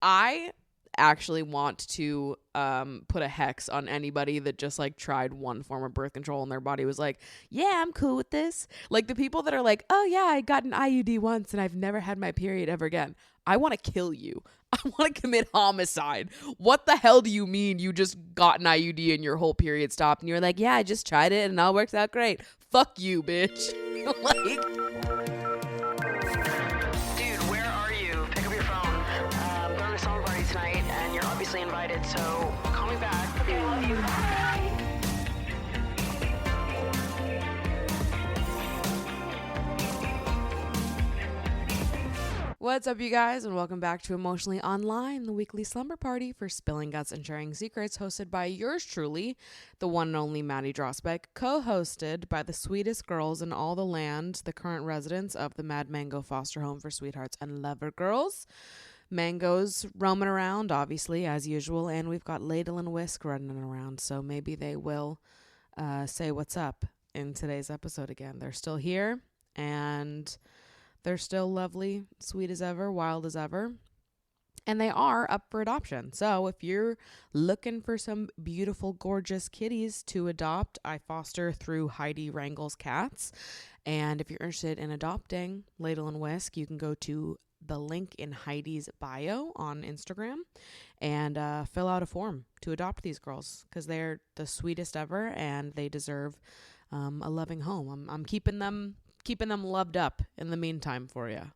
I actually want to put a hex on anybody that just like tried one form of birth control and their body was like, yeah, I'm cool with this. Like the people that are like, oh yeah, I got an IUD once and I've never had my period ever again. I want to kill you. I want to commit homicide. What the hell do you mean you just got an IUD and your whole period stopped and you're like, yeah, I just tried it and it all works out great. Fuck you, bitch. Like, invited, so call me back. Okay, love you. Bye. What's up, you guys, and welcome back to Emotionally Online, the weekly slumber party for spilling guts and sharing secrets, hosted by yours truly, the one and only Maddie Drosbeck, co-hosted by the sweetest girls in all the land, the current residents of the Mad Mango Foster Home for Sweethearts and Lover Girls. Mango's roaming around, obviously, as usual, and we've got Ladle and Whisk running around, so maybe they will say what's up in today's episode again. They're still here, and they're still lovely, sweet as ever, wild as ever, and they are up for adoption. So if you're looking for some beautiful, gorgeous kitties to adopt, I foster through Heidi Wrangle's Cats, and if you're interested in adopting Ladle and Whisk, you can go to the link in Heidi's bio on Instagram and fill out a form to adopt these girls because they're the sweetest ever and they deserve a loving home. I'm keeping them loved up in the meantime for you.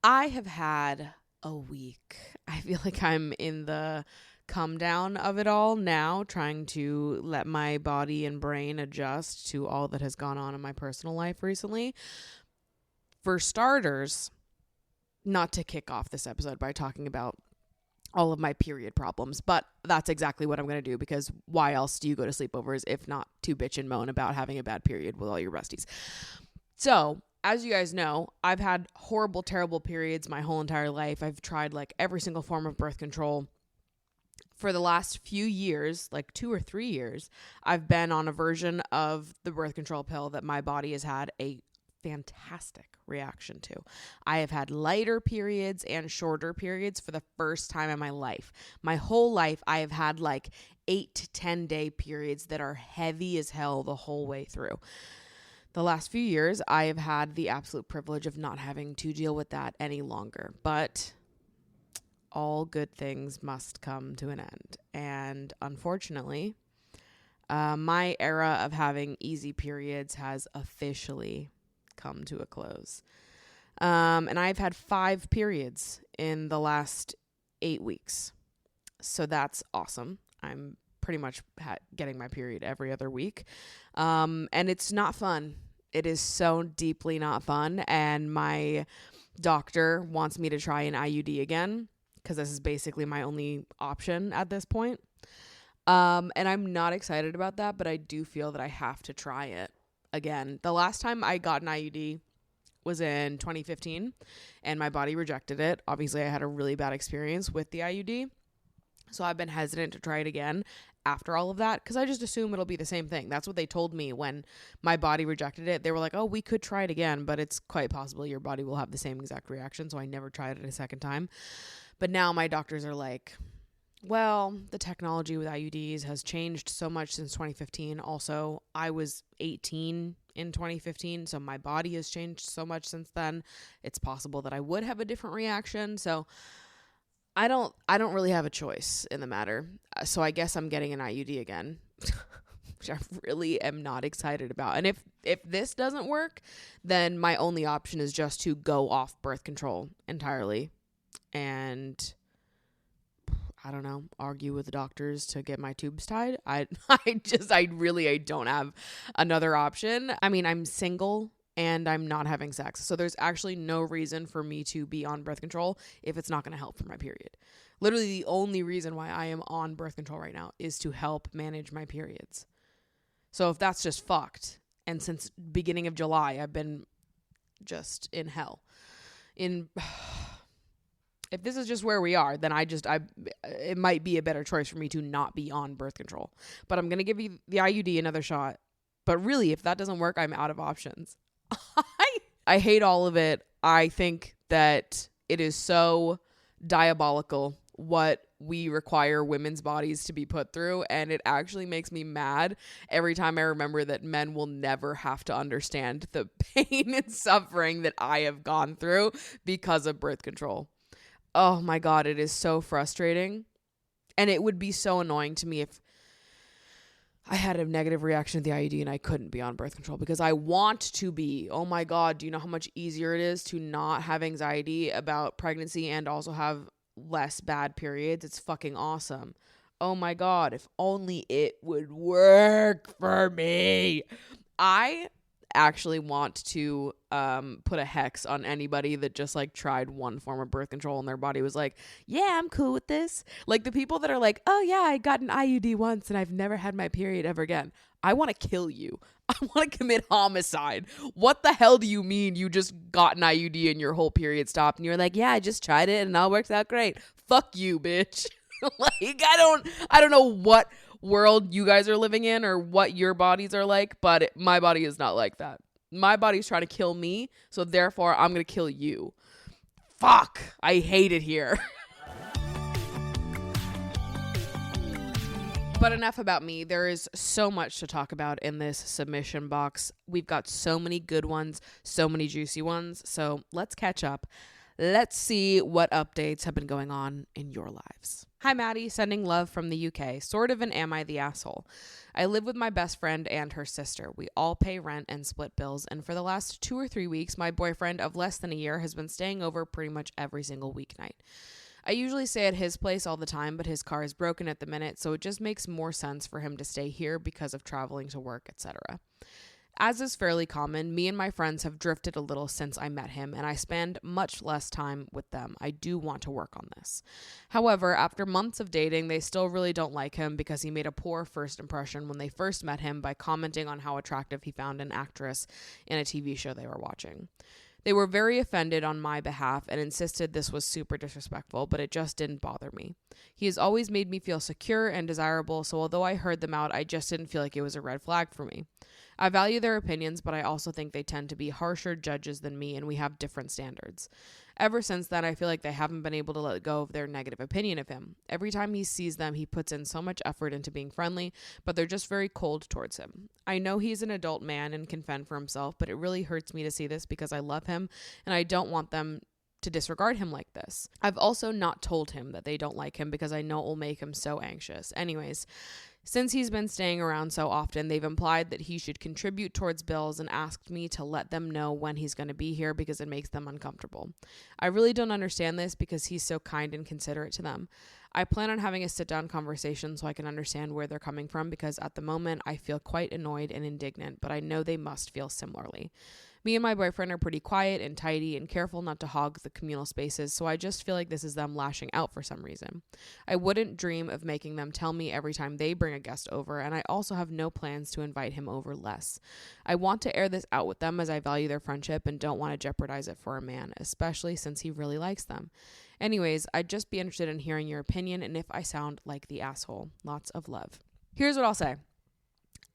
I have had a week. I feel like I'm in the come down of it all now, trying to let my body and brain adjust to all that has gone on in my personal life recently. For starters, not to kick off this episode by talking about all of my period problems, but that's exactly what I'm going to do because why else do you go to sleepovers if not to bitch and moan about having a bad period with all your besties? So, as you guys know, I've had horrible, terrible periods my whole entire life. I've tried like every single form of birth control. For the last few years, like 2 or 3 years, I've been on a version of the birth control pill that my body has had a fantastic reaction to. I have had lighter periods and shorter periods for the first time in my life. My whole life, I have had like 8 to 10 day periods that are heavy as hell the whole way through. The last few years, I have had the absolute privilege of not having to deal with that any longer. But all good things must come to an end. And unfortunately, my era of having easy periods has officially come to a close. And I've had 5 periods in the last 8 weeks. So that's awesome. I'm pretty much getting my period every other week. And it's not fun. It is so deeply not fun. And my doctor wants me to try an IUD again because this is basically my only option at this point. And I'm not excited about that, but I do feel that I have to try it again. The last time I got an IUD was in 2015 and my body rejected it. Obviously, I had a really bad experience with the IUD. So I've been hesitant to try it again after all of that because I just assume it'll be the same thing. That's what they told me when my body rejected it. They were like, oh, we could try it again, but it's quite possible your body will have the same exact reaction. So I never tried it a second time. But now my doctors are like, well, the technology with IUDs has changed so much since 2015. Also, I was 18 in 2015, so my body has changed so much since then. It's possible that I would have a different reaction. So I don't really have a choice in the matter. So I guess I'm getting an IUD again, which I really am not excited about. And if this doesn't work, then my only option is just to go off birth control entirely and I don't know, argue with the doctors to get my tubes tied. I don't have another option. I mean, I'm single and I'm not having sex. So there's actually no reason for me to be on birth control if it's not going to help for my period. Literally the only reason why I am on birth control right now is to help manage my periods. So if that's just fucked, and since beginning of July, I've been just in hell. If this is just where we are, then it might be a better choice for me to not be on birth control. But I'm going to give you the IUD another shot. But really, if that doesn't work, I'm out of options. I hate all of it. I think that it is so diabolical what we require women's bodies to be put through, and it actually makes me mad every time I remember that men will never have to understand the pain and suffering that I have gone through because of birth control. Oh my God, it is so frustrating. And it would be so annoying to me if I had a negative reaction to the IUD and I couldn't be on birth control, because I want to be. Oh my God, do you know how much easier it is to not have anxiety about pregnancy and also have less bad periods? It's fucking awesome. Oh my God, if only it would work for me. I actually want to put a hex on anybody that just like tried one form of birth control and their body was like, yeah, I'm cool with this. Like the people that are like, oh yeah, I got an IUD once and I've never had my period ever again. I want to kill you. I want to commit homicide. What the hell do you mean you just got an IUD and your whole period stopped and you're like, yeah, I just tried it and it all works out great. Fuck you, bitch. Like I don't know what world you guys are living in or what your bodies are like, but my body is not like that. My body's trying to kill me, so therefore I'm gonna kill you. Fuck, I hate it here. But enough about me. There is so much to talk about in this submission box. We've got so many good ones, so many juicy ones, so let's catch up. Let's see what updates have been going on in your lives. Hi, Maddie. Sending love from the UK. Sort of an am I the asshole? I live with my best friend and her sister. We all pay rent and split bills, and for the last 2 or 3 weeks, my boyfriend of less than a year has been staying over pretty much every single weeknight. I usually stay at his place all the time, but his car is broken at the minute, so it just makes more sense for him to stay here because of traveling to work, etc. As is fairly common, me and my friends have drifted a little since I met him, and I spend much less time with them. I do want to work on this. However, after months of dating, they still really don't like him because he made a poor first impression when they first met him by commenting on how attractive he found an actress in a TV show they were watching. They were very offended on my behalf and insisted this was super disrespectful, but it just didn't bother me. He has always made me feel secure and desirable, so although I heard them out, I just didn't feel like it was a red flag for me. I value their opinions, but I also think they tend to be harsher judges than me, and we have different standards. Ever since then, I feel like they haven't been able to let go of their negative opinion of him. Every time he sees them, he puts in so much effort into being friendly, but they're just very cold towards him. I know he's an adult man and can fend for himself, but it really hurts me to see this because I love him, and I don't want them to disregard him like this. I've also not told him that they don't like him because I know it will make him so anxious. Anyways, since he's been staying around so often, they've implied that he should contribute towards bills and asked me to let them know when he's going to be here because it makes them uncomfortable. I really don't understand this because he's so kind and considerate to them. I plan on having a sit-down conversation so I can understand where they're coming from because at the moment I feel quite annoyed and indignant, but I know they must feel similarly. Me and my boyfriend are pretty quiet and tidy and careful not to hog the communal spaces, so I just feel like this is them lashing out for some reason. I wouldn't dream of making them tell me every time they bring a guest over, and I also have no plans to invite him over less. I want to air this out with them as I value their friendship and don't want to jeopardize it for a man, especially since he really likes them. Anyways, I'd just be interested in hearing your opinion and if I sound like the asshole. Lots of love. Here's what I'll say.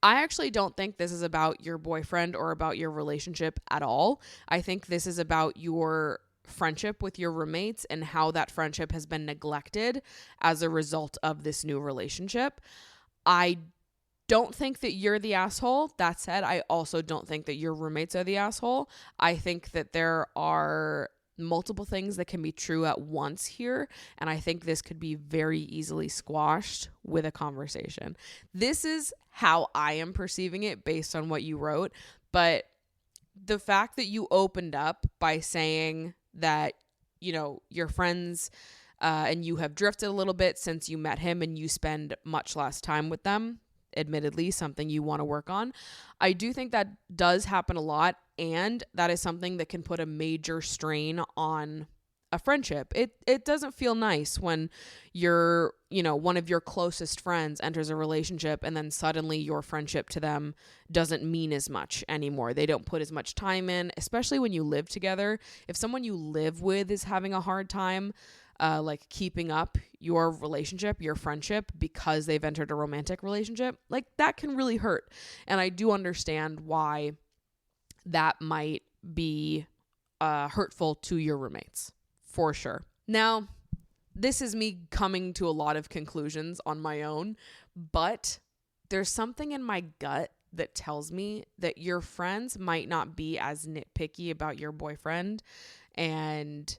I actually don't think this is about your boyfriend or about your relationship at all. I think this is about your friendship with your roommates and how that friendship has been neglected as a result of this new relationship. I don't think that you're the asshole. That said, I also don't think that your roommates are the asshole. I think that there are multiple things that can be true at once here, and I think this could be very easily squashed with a conversation. This is how I am perceiving it based on what you wrote, but the fact that you opened up by saying that, you know, your friends and you have drifted a little bit since you met him and you spend much less time with them, admittedly something you want to work on. I do think that does happen a lot, and that is something that can put a major strain on a friendship. It doesn't feel nice when you're, you know, one of your closest friends enters a relationship and then suddenly your friendship to them doesn't mean as much anymore. They don't put as much time in, especially when you live together. If someone you live with is having a hard time like keeping up your relationship, your friendship, because they've entered a romantic relationship, like that can really hurt. And I do understand why that might be hurtful to your roommates, for sure. Now, this is me coming to a lot of conclusions on my own, but there's something in my gut that tells me that your friends might not be as nitpicky about your boyfriend and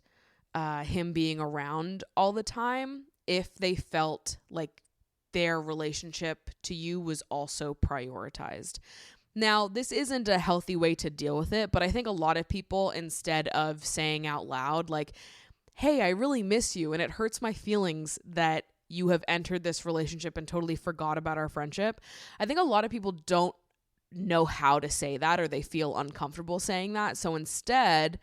him being around all the time if they felt like their relationship to you was also prioritized. Now, this isn't a healthy way to deal with it, but I think a lot of people, instead of saying out loud, like, hey, I really miss you and it hurts my feelings that you have entered this relationship and totally forgot about our friendship, I think a lot of people don't know how to say that, or they feel uncomfortable saying that. So instead,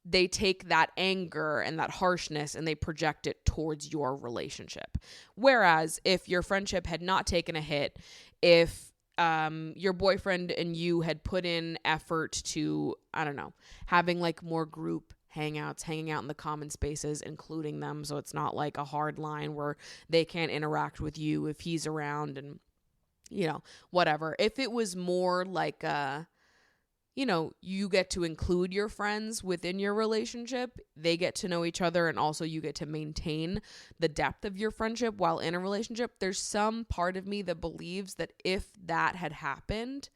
they take that anger and that harshness and they project it towards your relationship. Whereas if your friendship had not taken a hit, if your boyfriend and you had put in effort to, I don't know, having like more group hangouts, hanging out in the common spaces, including them, so it's not like a hard line where they can't interact with you if he's around and, you know, whatever. If it was more like you know, you get to include your friends within your relationship, they get to know each other, and also you get to maintain the depth of your friendship while in a relationship, there's some part of me that believes that if that had happened,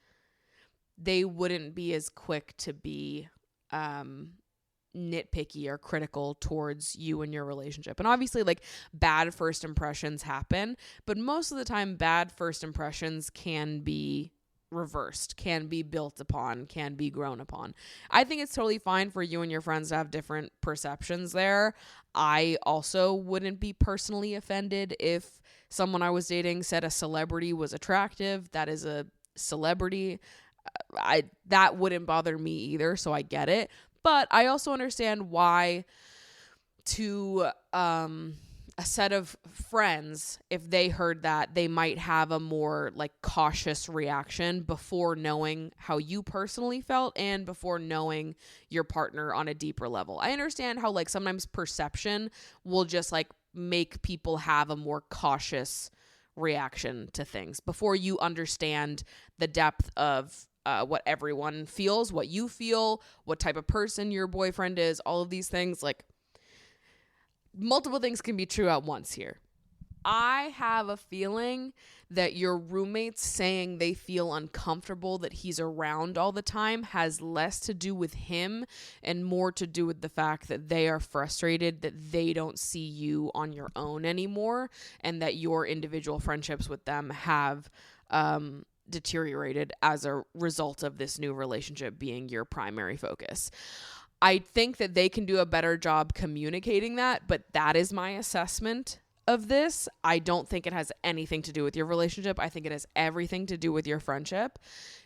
they wouldn't be as quick to be nitpicky or critical towards you and your relationship. And obviously, like, bad first impressions happen, but most of the time bad first impressions can be reversed, can be built upon, can be grown upon. I think it's totally fine for you and your friends to have different perceptions there. I also wouldn't be personally offended if someone I was dating said a celebrity was attractive. That is a celebrity. That wouldn't bother me either, so I get it. But I also understand why to a set of friends, if they heard that, they might have a more like cautious reaction before knowing how you personally felt and before knowing your partner on a deeper level. I understand how like sometimes perception will just like make people have a more cautious reaction to things before you understand the depth of what everyone feels, what you feel, what type of person your boyfriend is, all of these things. Like, multiple things can be true at once here. I have a feeling that your roommates saying they feel uncomfortable that he's around all the time has less to do with him and more to do with the fact that they are frustrated that they don't see you on your own anymore, and that your individual friendships with them have deteriorated as a result of this new relationship being your primary focus. I think that they can do a better job communicating that, but that is my assessment of this. I don't think it has anything to do with your relationship. I think it has everything to do with your friendship.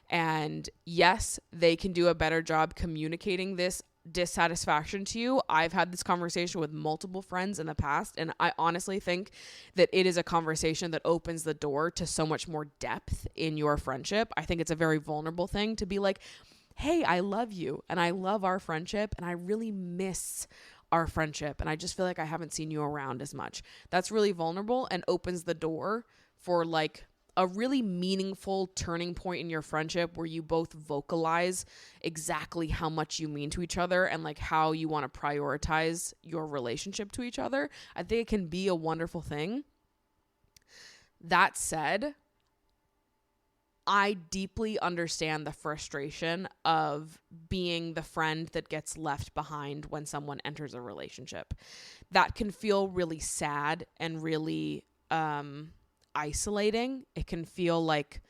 And yes, they can do a better job communicating this dissatisfaction to you. I've had this conversation with multiple friends in the past, and I honestly think that it is a conversation that opens the door to so much more depth in your friendship. I think it's a very vulnerable thing to be like, hey, I love you and I love our friendship and I really miss our friendship and I just feel like I haven't seen you around as much. That's really vulnerable and opens the door for like a really meaningful turning point in your friendship where you both vocalize exactly how much you mean to each other and like how you want to prioritize your relationship to each other. I think it can be a wonderful thing. That said, I deeply understand the frustration of being the friend that gets left behind when someone enters a relationship. That can feel really sad and really isolating. It can feel like,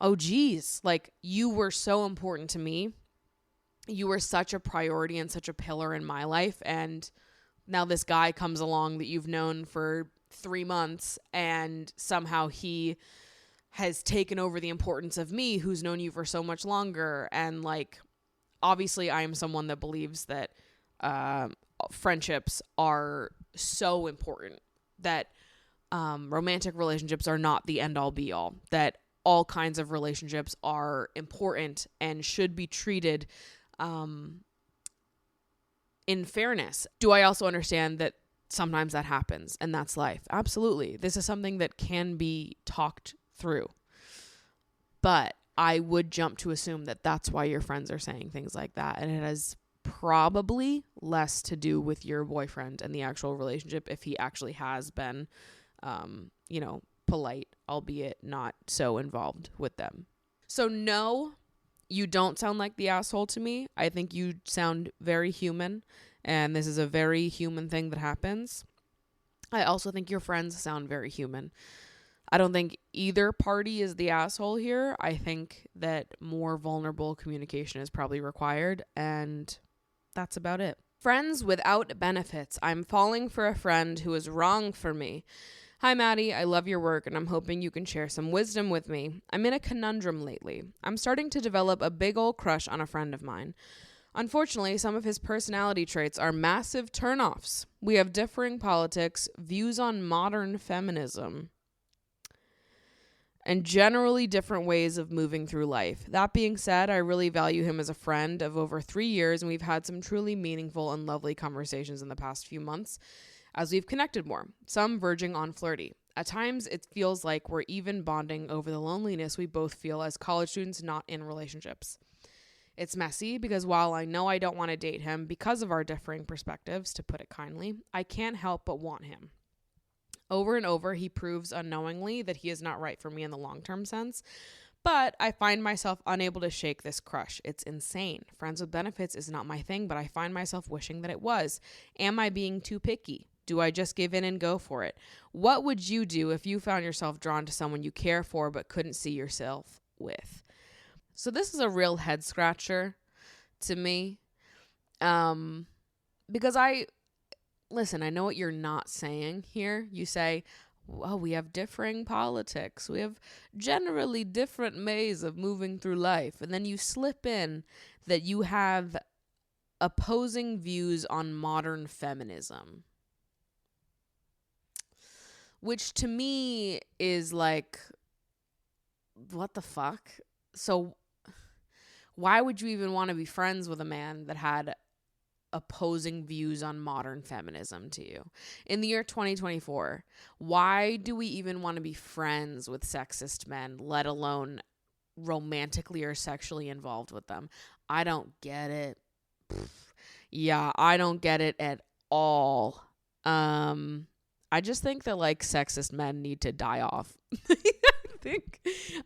oh geez, like you were so important to me. You were such a priority and such a pillar in my life. And now this guy comes along that you've known for 3 months and somehow he has taken over the importance of me, who's known you for so much longer. And like, obviously I am someone that believes that friendships are so important, that romantic relationships are not the end all be all, that all kinds of relationships are important and should be treated in fairness. Do I also understand that sometimes that happens and that's life? Absolutely. This is something that can be talked through. But I would jump to assume that that's why your friends are saying things like that. And it has probably less to do with your boyfriend and the actual relationship if he actually has been, polite, albeit not so involved with them. So no, you don't sound like the asshole to me. I think you sound very human, and this is a very human thing that happens. I also think your friends sound very human. I don't think either party is the asshole here. I think that more vulnerable communication is probably required, and that's about it. Friends without benefits. I'm falling for a friend who is wrong for me. Hi, Maddie. I love your work, and I'm hoping you can share some wisdom with me. I'm in a conundrum lately. I'm starting to develop a big old crush on a friend of mine. Unfortunately, some of his personality traits are massive turnoffs. We have differing politics, views on modern feminism, and generally different ways of moving through life. That being said, I really value him as a friend of over 3 years, and we've had some truly meaningful and lovely conversations in the past few months as we've connected more, some verging on flirty. At times, it feels like we're even bonding over the loneliness we both feel as college students not in relationships. It's messy because while I know I don't want to date him because of our differing perspectives, to put it kindly, I can't help but want him. Over and over, he proves unknowingly that he is not right for me in the long-term sense, but I find myself unable to shake this crush. It's insane. Friends with benefits is not my thing, but I find myself wishing that it was. Am I being too picky? Do I just give in and go for it? What would you do if you found yourself drawn to someone you care for but couldn't see yourself with? So this is a real head scratcher to me. Because I know what you're not saying here. You say, well, we have differing politics. We have generally different ways of moving through life. And then you slip in that you have opposing views on modern feminism, which to me is like, what the fuck? So why would you even want to be friends with a man that had opposing views on modern feminism to you? In the year 2024, why do we even want to be friends with sexist men, let alone romantically or sexually involved with them? I don't get it. Yeah, I don't get it at all. I just think that like sexist men need to die off.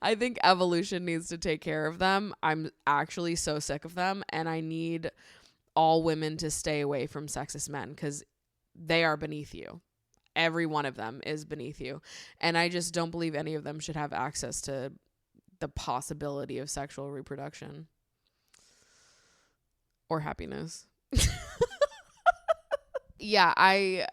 I think evolution needs to take care of them. I'm actually so sick of them, and I need all women to stay away from sexist men because they are beneath you. Every one of them is beneath you. And I just don't believe any of them should have access to the possibility of sexual reproduction or happiness. Yeah, I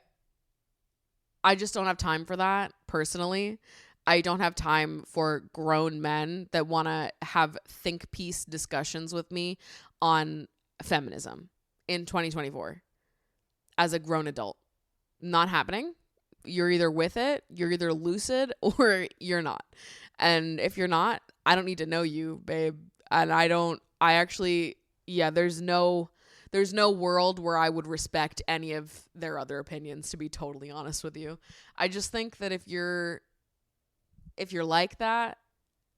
just don't have time for that personally. I don't have time for grown men that want to have think piece discussions with me on feminism in 2024 as a grown adult. Not happening. You're either with it, you're either lucid, or you're not. And if you're not, I don't need to know you, babe. And there's no world where I would respect any of their other opinions, to be totally honest with you. I just think that if you're like that,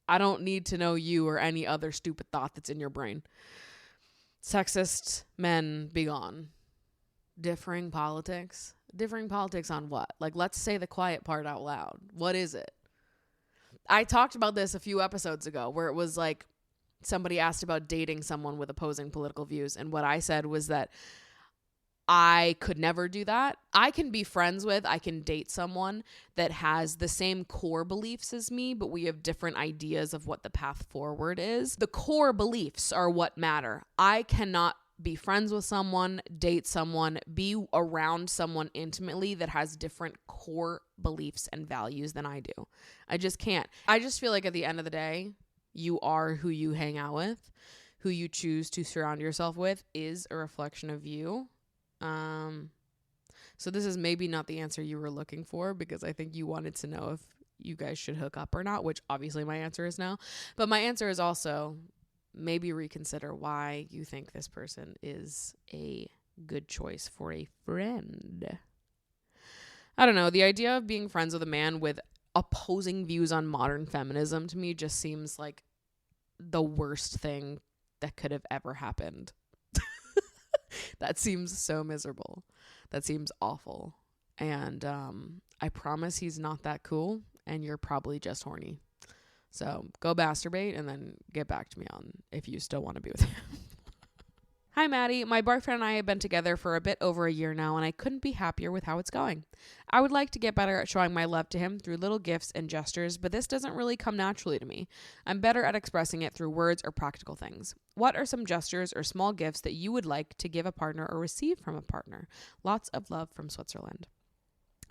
I don't need to know you or any other stupid thought that's in your brain. Sexist men, be gone. Differing politics on what? Like, let's say the quiet part out loud. What is it? I talked about this a few episodes ago where it was like somebody asked about dating someone with opposing political views, and what I said was that I could never do that. I can date someone that has the same core beliefs as me, but we have different ideas of what the path forward is. The core beliefs are what matter. I cannot be friends with someone, date someone, be around someone intimately that has different core beliefs and values than I do. I just can't. I just feel like at the end of the day, you are who you hang out with. Who you choose to surround yourself with is a reflection of you. So this is maybe not the answer you were looking for, because I think you wanted to know if you guys should hook up or not, which obviously my answer is no. But my answer is also maybe reconsider why you think this person is a good choice for a friend. I don't know. The idea of being friends with a man with opposing views on modern feminism to me just seems like the worst thing that could have ever happened. That seems so miserable. That seems awful. And I promise he's not that cool, and you're probably just horny. So go masturbate and then get back to me on if you still want to be with him. Hi, Maddie. My boyfriend and I have been together for a bit over a year now, and I couldn't be happier with how it's going. I would like to get better at showing my love to him through little gifts and gestures, but this doesn't really come naturally to me. I'm better at expressing it through words or practical things. What are some gestures or small gifts that you would like to give a partner or receive from a partner? Lots of love from Switzerland.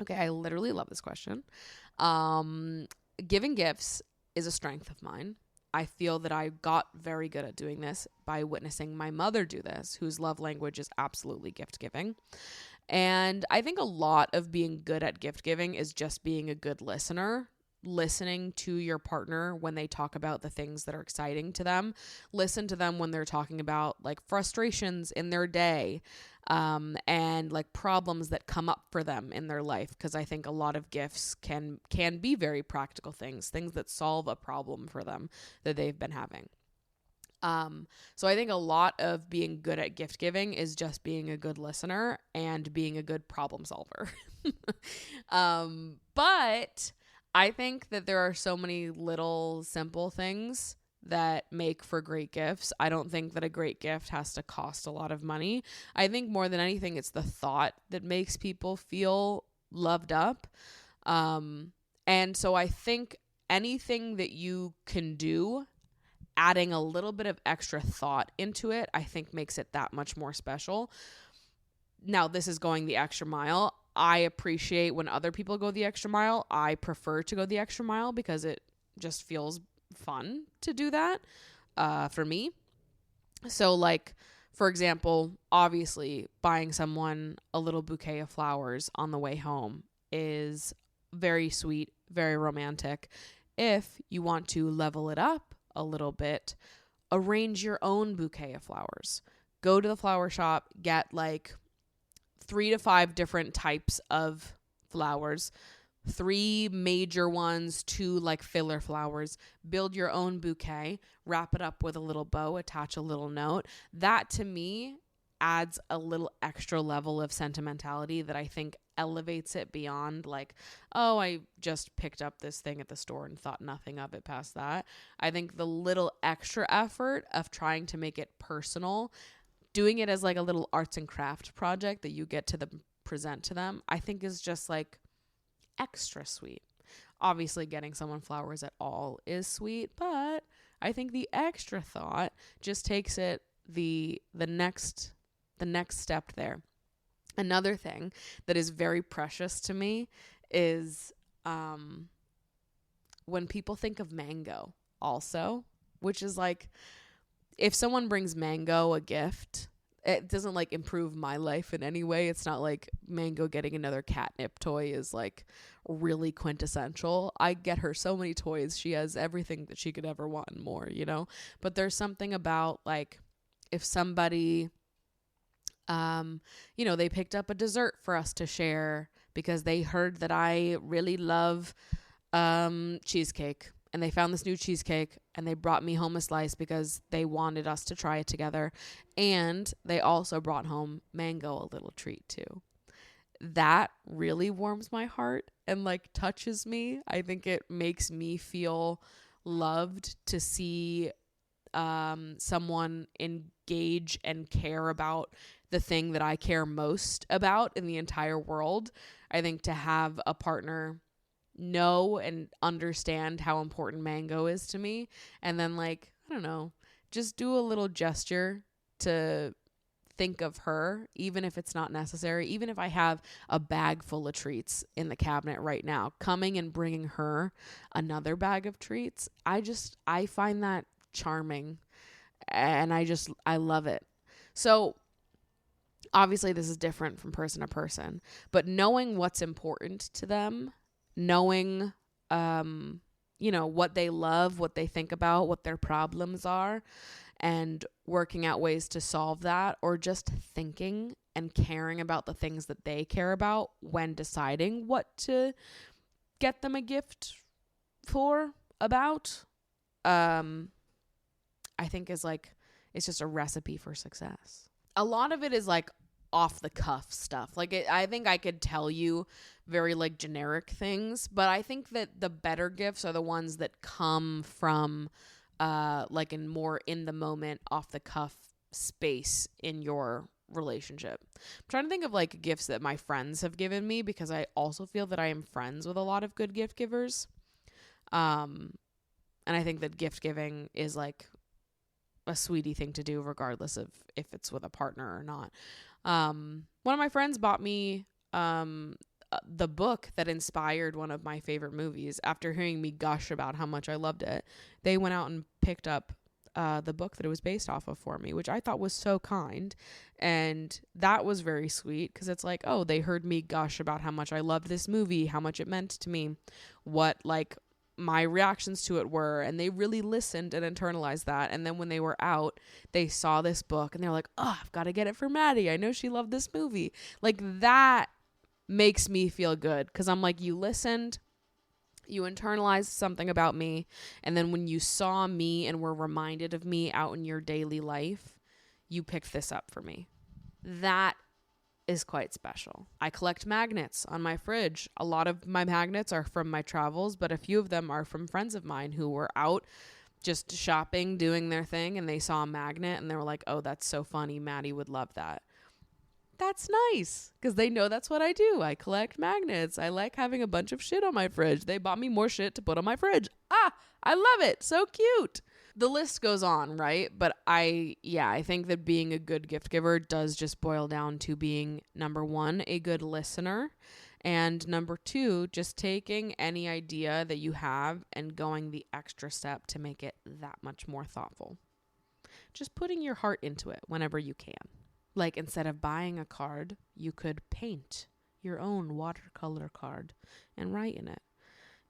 Okay, I literally love this question. Giving gifts is a strength of mine. I feel that I got very good at doing this by witnessing my mother do this, whose love language is absolutely gift giving. And I think a lot of being good at gift giving is just being a good listener, listening to your partner when they talk about the things that are exciting to them. Listen to them when they're talking about like frustrations in their day, and like problems that come up for them in their life. Because I think a lot of gifts can be very practical things that solve a problem for them that they've been having. So I think a lot of being good at gift giving is just being a good listener and being a good problem solver. But I think that there are so many little simple things that make for great gifts. I don't think that a great gift has to cost a lot of money. I think more than anything, it's the thought that makes people feel loved up. And so I think anything that you can do, adding a little bit of extra thought into it, I think makes it that much more special. Now, this is going the extra mile. I appreciate when other people go the extra mile. I prefer to go the extra mile because it just feels fun to do that for me. So like, for example, obviously buying someone a little bouquet of flowers on the way home is very sweet, very romantic. If you want to level it up a little bit, arrange your own bouquet of flowers. Go to the flower shop, get like 3 to 5 different types of flowers, 3 major ones, 2 like filler flowers. Build your own bouquet, wrap it up with a little bow, attach a little note. That to me adds a little extra level of sentimentality that I think elevates it beyond like, oh, I just picked up this thing at the store and thought nothing of it past that. I think the little extra effort of trying to make it personal, doing it as like a little arts and craft project that you get to present to them, I think is just like extra sweet. Obviously, getting someone flowers at all is sweet, but I think the extra thought just takes it the next step there. Another thing that is very precious to me is when people think of mango also, which is like, if someone brings mango a gift, it doesn't like improve my life in any way. It's not like Mango getting another catnip toy is like really quintessential. I get her so many toys. She has everything that she could ever want and more, you know? But there's something about like, if somebody, they picked up a dessert for us to share because they heard that I really love cheesecake, and they found this new cheesecake and they brought me home a slice because they wanted us to try it together, and they also brought home mango a little treat too. That really warms my heart and like touches me. I think it makes me feel loved to see someone engage and care about the thing that I care most about in the entire world. I think to have a partner know and understand how important mango is to me, and then like, I don't know, just do a little gesture to think of her, even if it's not necessary, even if I have a bag full of treats in the cabinet right now, coming and bringing her another bag of treats. I find that charming, and I love it. So obviously this is different from person to person, but knowing what's important to them, knowing, what they love, what they think about, what their problems are, and working out ways to solve that, or just thinking and caring about the things that they care about when deciding what to get them a gift about, I think is like, it's just a recipe for success. a lot of it is like off the cuff stuff. Like I think I could tell you very like generic things, but I think that the better gifts are the ones that come from like in more in the moment, off the cuff space in your relationship. I'm trying to think of like gifts that my friends have given me, because I also feel that I am friends with a lot of good gift givers. And I think that gift giving is like a sweetie thing to do regardless of if it's with a partner or not. One of my friends bought me the book that inspired one of my favorite movies. After hearing me gush about how much I loved it, they went out and picked up the book that it was based off of for me, which I thought was so kind. And that was very sweet, because it's like, oh, they heard me gush about how much I loved this movie, how much it meant to me, what like my reactions to it were, and they really listened and internalized that. And then when they were out, they saw this book and they're like, oh, I've got to get it for Maddie. I know she loved this movie. Like, that makes me feel good, because I'm like, you listened, you internalized something about me, and then when you saw me and were reminded of me out in your daily life, you picked this up for me. That is quite special. I collect magnets on my fridge. A lot of my magnets are from my travels, but a few of them are from friends of mine who were out just shopping, doing their thing, and they saw a magnet and they were like, oh, that's so funny. Maddie would love that. That's nice, because they know that's what I do. I collect magnets. I like having a bunch of shit on my fridge. They bought me more shit to put on my fridge. I love it. So cute. The list goes on, right? But I think that being a good gift giver does just boil down to being, number one, a good listener, and number two, just taking any idea that you have and going the extra step to make it that much more thoughtful. Just putting your heart into it whenever you can. Like, instead of buying a card, you could paint your own watercolor card and write in it.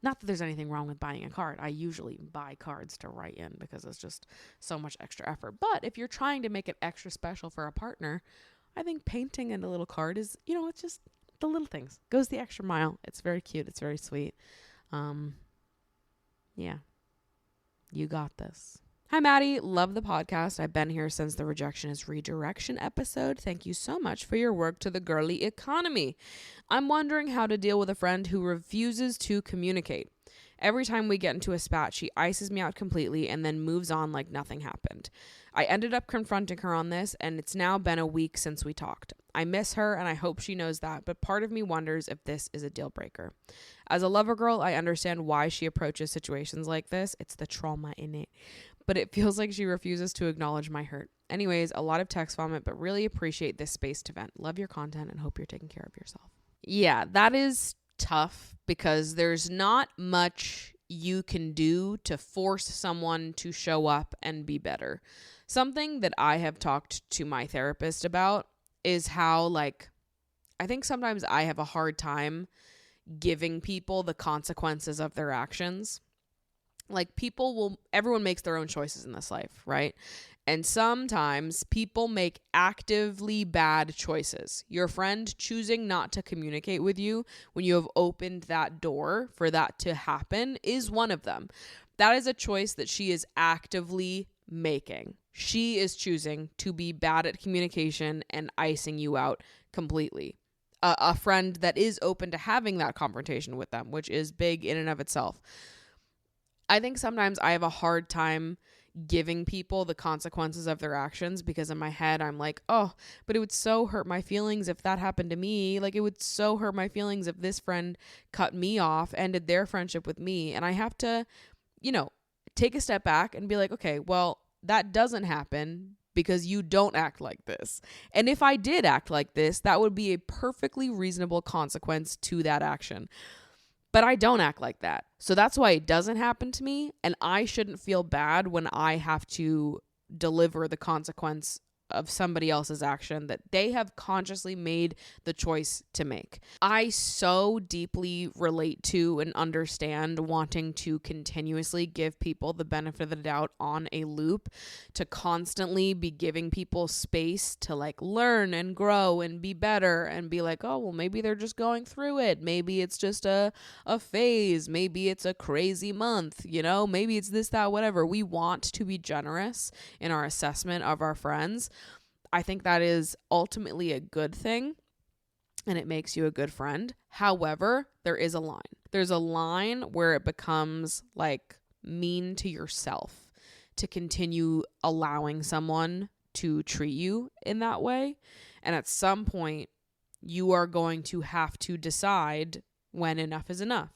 Not that there's anything wrong with buying a card. I usually buy cards to write in because it's just so much extra effort. But if you're trying to make it extra special for a partner, I think painting in a little card is, it's just the little things. Goes the extra mile. It's very cute. It's very sweet. Yeah. You got this. Hi, Maddie. Love the podcast. I've been here since the Rejection is Redirection episode. Thank you so much for your work to the girly economy. I'm wondering how to deal with a friend who refuses to communicate. Every time we get into a spat, she ices me out completely and then moves on like nothing happened. I ended up confronting her on this, and it's now been a week since we talked. I miss her, and I hope she knows that, but part of me wonders if this is a deal breaker. As a lover girl, I understand why she approaches situations like this. It's the trauma in it. But it feels like she refuses to acknowledge my hurt. Anyways, a lot of text vomit, but really appreciate this space to vent. Love your content and hope you're taking care of yourself. Yeah, that is tough, because there's not much you can do to force someone to show up and be better. Something that I have talked to my therapist about is how, like, I think sometimes I have a hard time giving people the consequences of their actions. Like, everyone makes their own choices in this life, right? And sometimes people make actively bad choices. Your friend choosing not to communicate with you when you have opened that door for that to happen is one of them. That is a choice that she is actively making. She is choosing to be bad at communication and icing you out completely. A friend that is open to having that confrontation with them, which is big in and of itself. I think sometimes I have a hard time giving people the consequences of their actions, because in my head I'm like, oh, but it would so hurt my feelings if that happened to me. Like, it would so hurt my feelings if this friend cut me off, ended their friendship with me. And I have to, take a step back and be like, okay, well, that doesn't happen because you don't act like this. And if I did act like this, that would be a perfectly reasonable consequence to that action. But I don't act like that. So that's why it doesn't happen to me. And I shouldn't feel bad when I have to deliver the consequence of somebody else's action that they have consciously made the choice to make. I so deeply relate to and understand wanting to continuously give people the benefit of the doubt on a loop, to constantly be giving people space to like learn and grow and be better and be like, oh, well, maybe they're just going through it. Maybe it's just a phase. Maybe it's a crazy month, maybe it's this, that, whatever. We want to be generous in our assessment of our friends. I think that is ultimately a good thing, and it makes you a good friend. However, there is a line. There's a line where it becomes like mean to yourself to continue allowing someone to treat you in that way. And at some point, you are going to have to decide when enough is enough.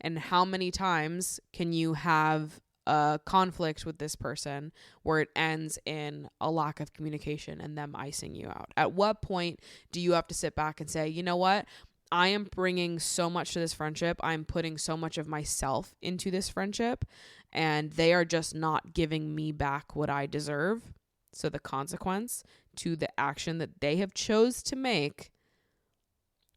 And how many times can you have a conflict with this person where it ends in a lack of communication and them icing you out? At what point do you have to sit back and say, you know what? I am bringing so much to this friendship. I'm putting so much of myself into this friendship, and they are just not giving me back what I deserve. So the consequence to the action that they have chose to make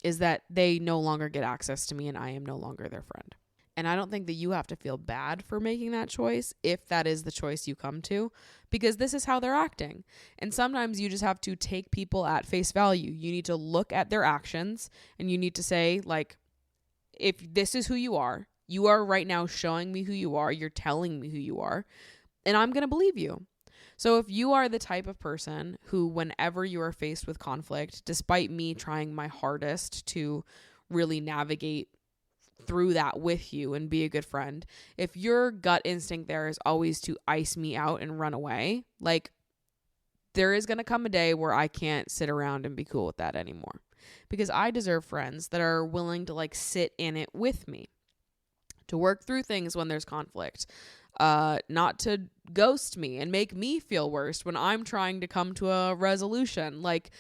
is that they no longer get access to me and I am no longer their friend. And I don't think that you have to feel bad for making that choice if that is the choice you come to, because this is how they're acting. And sometimes you just have to take people at face value. You need to look at their actions and you need to say, like, if this is who you are right now showing me who you are, you're telling me who you are, and I'm going to believe you. So if you are the type of person who, whenever you are faced with conflict, despite me trying my hardest to really navigate through that with you and be a good friend, if your gut instinct there is always to ice me out and run away, like, there is going to come a day where I can't sit around and be cool with that anymore, because I deserve friends that are willing to like sit in it with me, to work through things when there's conflict, not to ghost me and make me feel worse when I'm trying to come to a resolution. Like,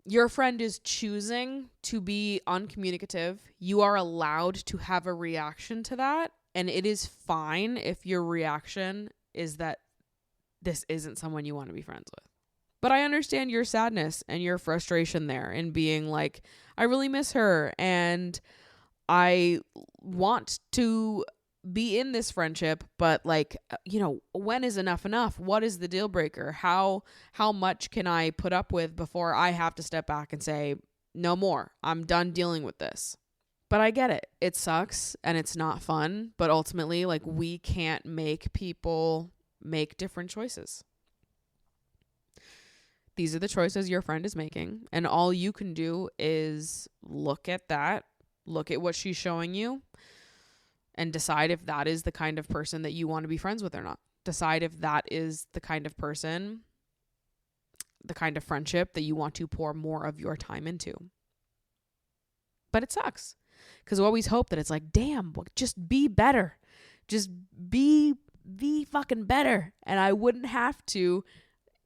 your friend is choosing to be uncommunicative. You are allowed to have a reaction to that, and it is fine if your reaction is that this isn't someone you want to be friends with. But I understand your sadness and your frustration there in being like, I really miss her and I want to be in this friendship, but like, you know, when is enough enough? What is the deal breaker? How much can I put up with before I have to step back and say, no more, I'm done dealing with this? But I get it. It sucks and it's not fun, but ultimately, like, we can't make people make different choices. These are the choices your friend is making, and all you can do is look at that, look at what she's showing you, and decide if that is the kind of person that you want to be friends with or not. Decide if that is the kind of person, the kind of friendship that you want to pour more of your time into. But it sucks, because we always hope that it's like, damn, just be better. Just be fucking better. And I wouldn't have to,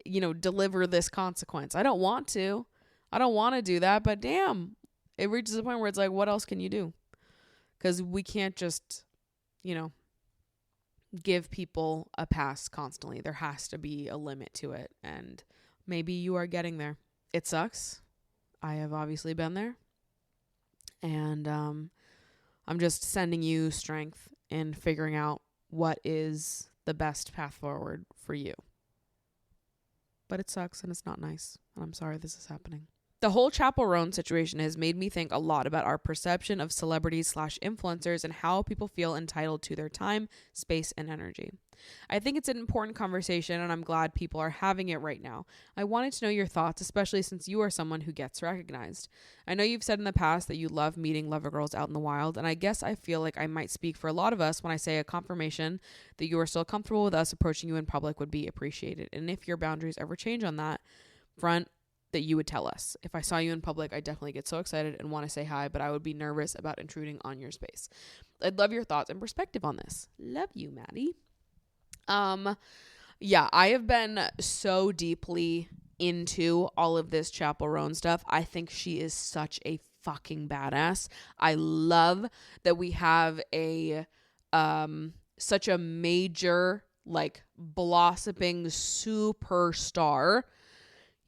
you know, deliver this consequence. I don't want to. I don't want to do that, but damn, it reaches a point where it's like, what else can you do? Because we can't just, you know, give people a pass constantly. There has to be a limit to it. And maybe you are getting there. It sucks. I have obviously been there. And I'm just sending you strength in figuring out what is the best path forward for you. But it sucks and it's not nice. And I'm sorry this is happening. The whole chappell roan situation has made me think a lot about our perception of celebrities / influencers and how people feel entitled to their time, space, and energy. I think it's an important conversation, and I'm glad people are having it right now. I wanted to know your thoughts, especially since you are someone who gets recognized. I know you've said in the past that you love meeting lover girls out in the wild, and I guess I feel like I might speak for a lot of us when I say a confirmation that you are still comfortable with us approaching you in public would be appreciated. And if your boundaries ever change on that front, that you would tell us. If I saw you in public, I definitely get so excited and want to say hi, but I would be nervous about intruding on your space. I'd love your thoughts and perspective on this. Love you, Maddie. Yeah, I have been so deeply into all of this chappell roan stuff. I think she is such a fucking badass. I love that we have a such a major, like, blossoming superstar,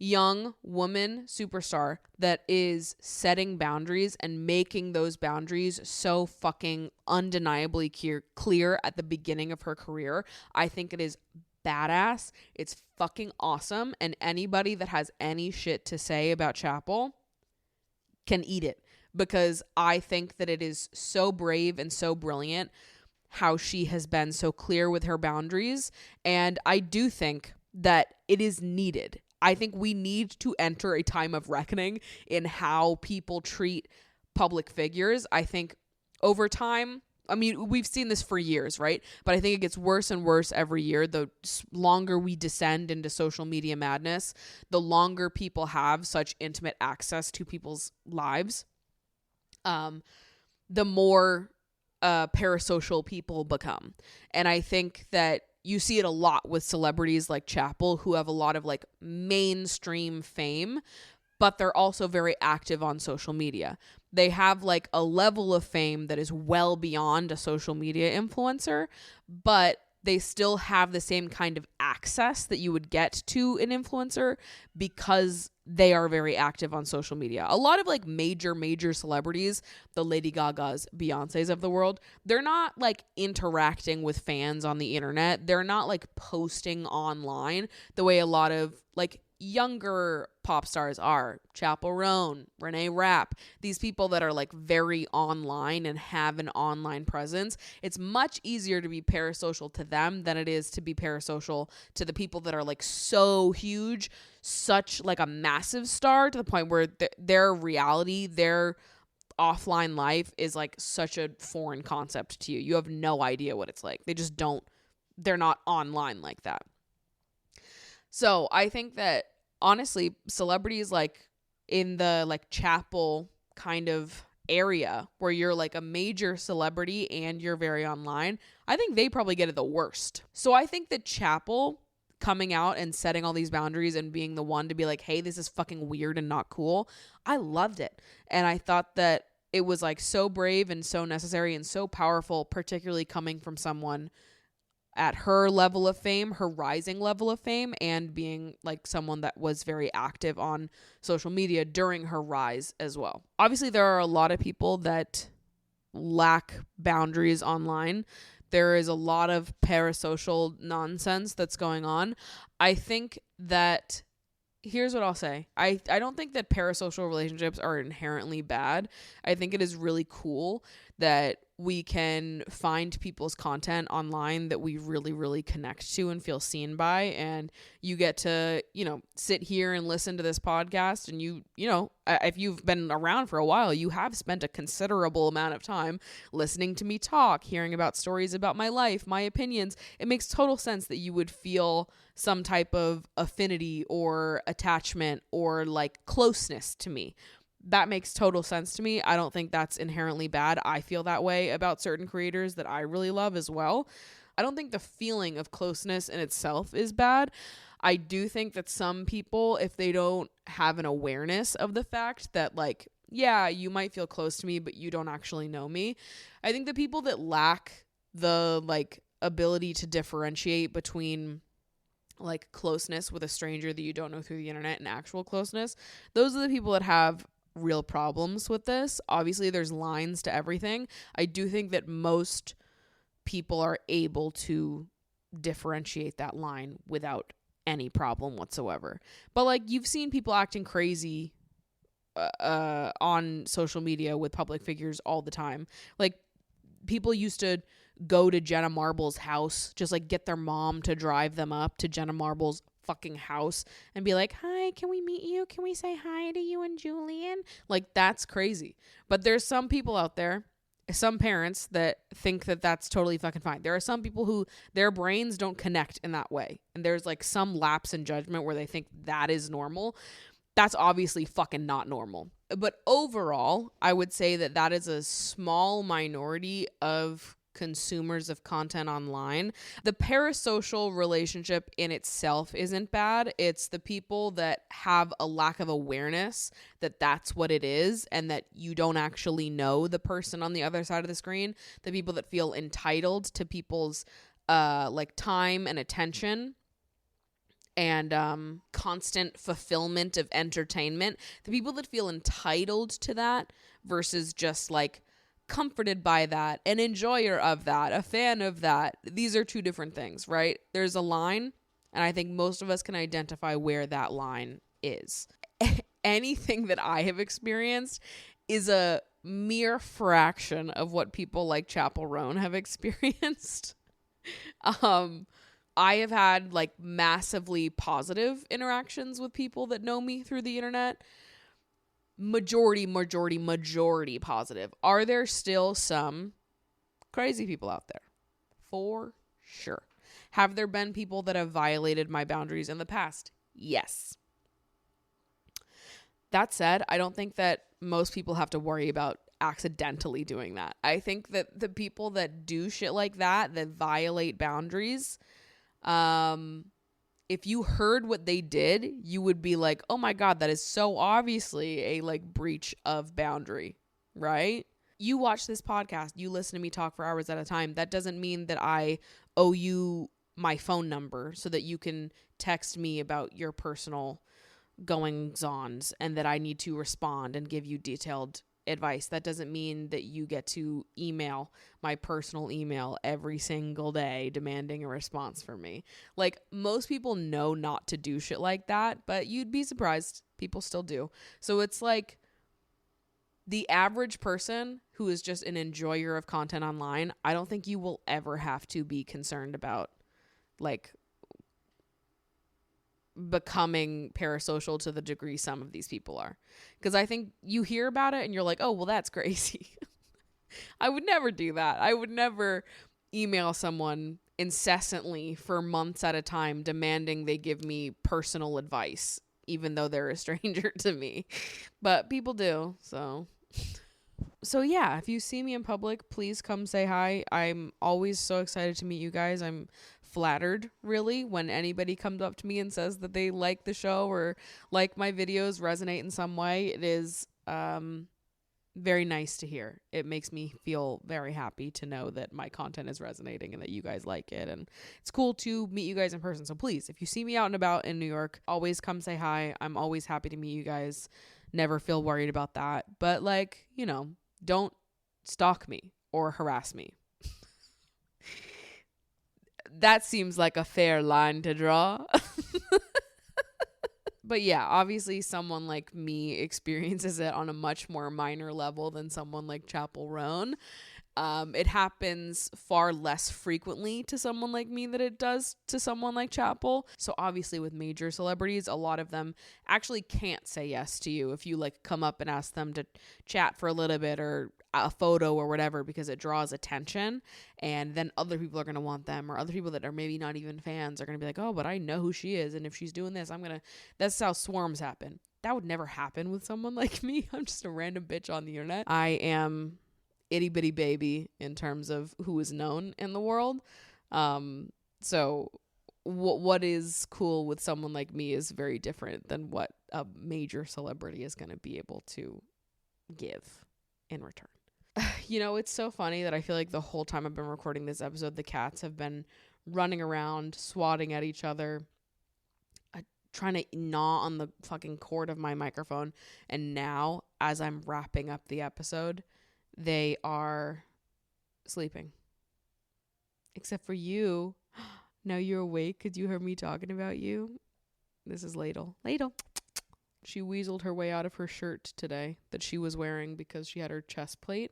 young woman superstar that is setting boundaries and making those boundaries so fucking undeniably clear at the beginning of her career. I think it is badass. It's fucking awesome. And anybody that has any shit to say about chappell can eat it, because I think that it is so brave and so brilliant how she has been so clear with her boundaries. And I do think that it is needed. I think we need to enter a time of reckoning in how people treat public figures. I think over time, I mean, we've seen this for years, right? But I think it gets worse and worse every year. The longer we descend into social media madness, the longer people have such intimate access to people's lives, the more parasocial people become. And I think that you see it a lot with celebrities like Chappell, who have a lot of like mainstream fame, but they're also very active on social media. They have like a level of fame that is well beyond a social media influencer, but they still have the same kind of access that you would get to an influencer because they are very active on social media. A lot of like major celebrities, the Lady Gagas, Beyoncés of the world, they're not like interacting with fans on the internet. They're not like posting online the way a lot of like younger pop stars are. Chappell, Roan, Renee Rapp, these people that are like very online and have an online presence. It's much easier to be parasocial to them than it is to be parasocial to the people that are like so huge, such like a massive star, to the point where their reality, their offline life is like such a foreign concept to you. You have no idea what it's like. They're not online like that. So I think that honestly, celebrities like in the like Chappell kind of area where you're like a major celebrity and you're very online, I think they probably get it the worst. So I think that Chappell coming out and setting all these boundaries and being the one to be like, hey, this is fucking weird and not cool, I loved it. And I thought that it was like so brave and so necessary and so powerful, particularly coming from someone at her level of fame, her rising level of fame, and being like someone that was very active on social media during her rise as well. Obviously, there are a lot of people that lack boundaries online. There is a lot of parasocial nonsense that's going on. I think that here's what I'll say. I don't think that parasocial relationships are inherently bad. I think it is really cool that we can find people's content online that we really, really connect to and feel seen by. And you get to, sit here and listen to this podcast. And if you've been around for a while, you have spent a considerable amount of time listening to me talk, hearing about stories about my life, my opinions. It makes total sense that you would feel some type of affinity or attachment or like closeness to me. That makes total sense to me. I don't think that's inherently bad. I feel that way about certain creators that I really love as well. I don't think the feeling of closeness in itself is bad. I do think that some people, if they don't have an awareness of the fact that like, yeah, you might feel close to me, but you don't actually know me. I think the people that lack the like ability to differentiate between like closeness with a stranger that you don't know through the internet and actual closeness, those are the people that have real problems with this. Obviously, there's lines to everything. I do think that most people are able to differentiate that line without any problem whatsoever. But like, you've seen people acting crazy on social media with public figures all the time. Like, people used to go to Jenna Marbles' house, just like get their mom to drive them up to Jenna Marbles' fucking house and be like, hi, can we meet you? Can we say hi to you and Julian? Like, that's crazy. But there's some people out there, some parents that think that that's totally fucking fine. There are some people who their brains don't connect in that way. And there's like some lapse in judgment where they think that is normal. That's obviously fucking not normal. But overall, I would say that that is a small minority of consumers of content online. The parasocial relationship in itself isn't bad. It's the people that have a lack of awareness that that's what it is and that you don't actually know the person on the other side of the screen. The people that feel entitled to people's like time and attention and constant fulfillment of entertainment. The people that feel entitled to that versus just like comforted by that, an enjoyer of that, a fan of that. These are two different things, right? There's a line, and I think most of us can identify where that line is. Anything that I have experienced is a mere fraction of what people like Chappell Roan have experienced. I have had like massively positive interactions with people that know me through the internet. Majority positive. Are there still some crazy people out there? For sure. Have there been people that have violated my boundaries in the past? Yes. That said, I don't think that most people have to worry about accidentally doing that. I think that the people that do shit like that violate boundaries, if you heard what they did, you would be like, oh my God, that is so obviously a like breach of boundary, right? You watch this podcast, you listen to me talk for hours at a time. That doesn't mean that I owe you my phone number so that you can text me about your personal goings-ons and that I need to respond and give you detailed advice. That doesn't mean that you get to email my personal email every single day demanding a response from me. Like, most people know not to do shit like that, but you'd be surprised. People still do. So it's like the average person who is just an enjoyer of content online, I don't think you will ever have to be concerned about like becoming parasocial to the degree some of these people are. Because I think you hear about it and you're like, oh, well, that's crazy. I would never do that. I would never email someone incessantly for months at a time demanding they give me personal advice, even though they're a stranger to me. But people do, so yeah, if you see me in public, please come say hi. I'm always so excited to meet you guys. I'm flattered, really, when anybody comes up to me and says that they like the show or like my videos, resonate in some way. It is very nice to hear. It makes me feel very happy to know that my content is resonating and that you guys like it. And it's cool to meet you guys in person. So please, if you see me out and about in New York, always come say hi. I'm always happy to meet you guys. Never feel worried about that. But like, you know, don't stalk me or harass me. That seems like a fair line to draw. But yeah, obviously someone like me experiences it on a much more minor level than someone like Chappell Roan. It happens far less frequently to someone like me than it does to someone like Chappell. So obviously with major celebrities, a lot of them actually can't say yes to you if you like come up and ask them to chat for a little bit or a photo or whatever, because it draws attention, and then other people are going to want them, or other people that are maybe not even fans are going to be like, oh, but I know who she is, and if she's doing this, that's how swarms happen. That would never happen with someone like me. I'm just a random bitch on the internet. I am itty bitty baby in terms of who is known in the world. So what is cool with someone like me is very different than what a major celebrity is going to be able to give in return. You know, it's so funny that I feel like the whole time I've been recording this episode, the cats have been running around, swatting at each other, trying to gnaw on the fucking cord of my microphone. And now, as I'm wrapping up the episode, they are sleeping. Except for you. Now you're awake because you heard me talking about you. This is Ladle. Ladle. She weaseled her way out of her shirt today that she was wearing because she had her chest plate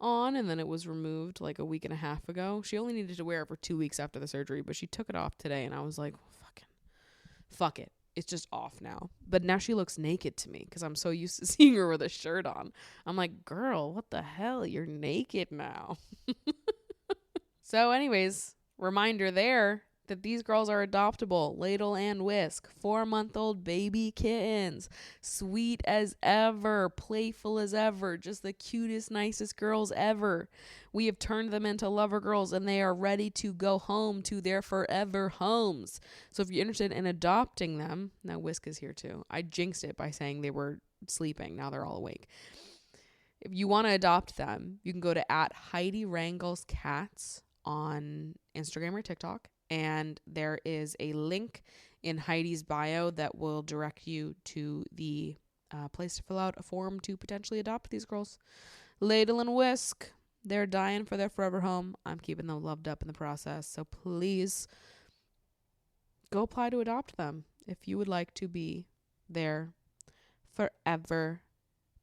on and then it was removed like a week and a half ago. She only needed to wear it for 2 weeks after the surgery, but she took it off today and I was like, fuck it. It's just off now. But now she looks naked to me because I'm so used to seeing her with a shirt on. I'm like, girl, what the hell? You're naked now. So anyways, reminder there that these girls are adoptable. Ladle and Whisk, 4-month-old baby kittens, sweet as ever, playful as ever, just the cutest, nicest girls ever. We have turned them into lover girls and they are ready to go home to their forever homes. So if you're interested in adopting them, now Whisk is here too. I jinxed it by saying they were sleeping. Now they're all awake. If you want to adopt them, you can go to @HeidiWranglesCats on Instagram or TikTok. And there is a link in Heidi's bio that will direct you to the place to fill out a form to potentially adopt these girls. Ladle and Whisk, they're dying for their forever home. I'm keeping them loved up in the process. So please go apply to adopt them if you would like to be their forever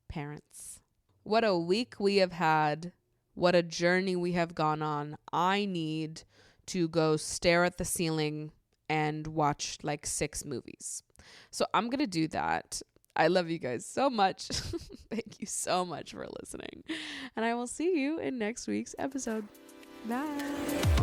parents. What a week we have had. What a journey we have gone on. I need to go stare at the ceiling and watch like 6 movies. So I'm going to do that. I love you guys so much. Thank you so much for listening. And I will see you in next week's episode. Bye.